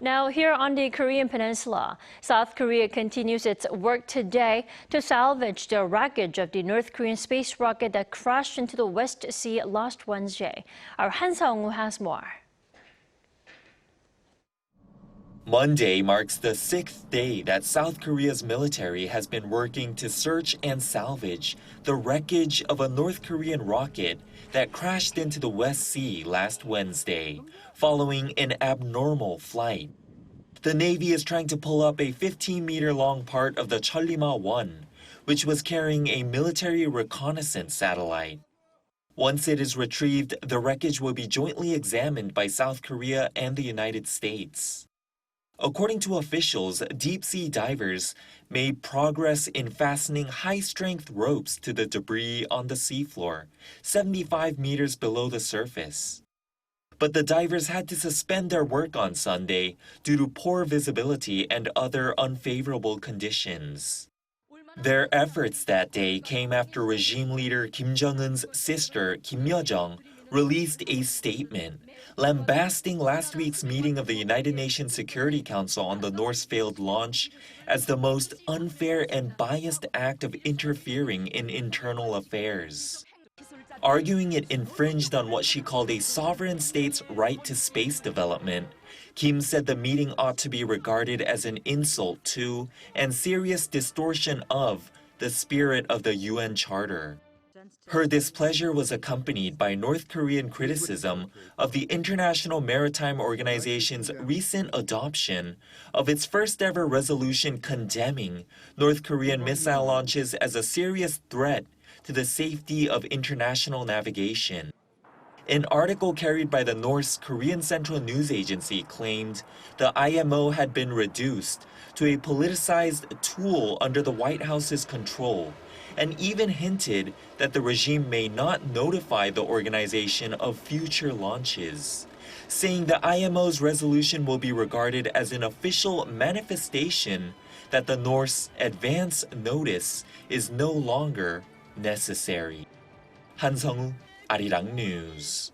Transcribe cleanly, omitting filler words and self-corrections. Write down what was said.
Now, here on the Korean Peninsula, South Korea continues its work today to salvage the wreckage of the North Korean space rocket that crashed into the West Sea last Wednesday. Our Han Seong-woo has more. Monday marks the sixth day that South Korea's military has been working to search and salvage the wreckage of a North Korean rocket that crashed into the West Sea last Wednesday, following an abnormal flight. The Navy is trying to pull up a 15-meter-long part of the Cheolima-1, which was carrying a military reconnaissance satellite. Once it is retrieved, the wreckage will be jointly examined by South Korea and the United States. According to officials, deep-sea divers made progress in fastening high-strength ropes to the debris on the seafloor, 75 meters below the surface. But the divers had to suspend their work on Sunday due to poor visibility and other unfavorable conditions. Their efforts that day came after regime leader Kim Jong-un's sister, Kim Yo-jong, released a statement lambasting last week's meeting of the United Nations Security Council on the North's failed launch as the most unfair and biased act of interfering in internal affairs. Arguing it infringed on what she called a sovereign state's right to space development, Kim said the meeting ought to be regarded as an insult to and serious distortion of the spirit of the UN Charter. Her displeasure was accompanied by North Korean criticism of the International Maritime Organization's recent adoption of its first-ever resolution condemning North Korean missile launches as a serious threat to the safety of international navigation. An article carried by the North's Korean Central News Agency claimed the IMO had been reduced to a politicized tool under the White House's control, and even hinted that the regime may not notify the organization of future launches, saying the IMO's resolution will be regarded as an official manifestation that the North's advance notice is no longer necessary. Han Seong-woo, 아리랑뉴스.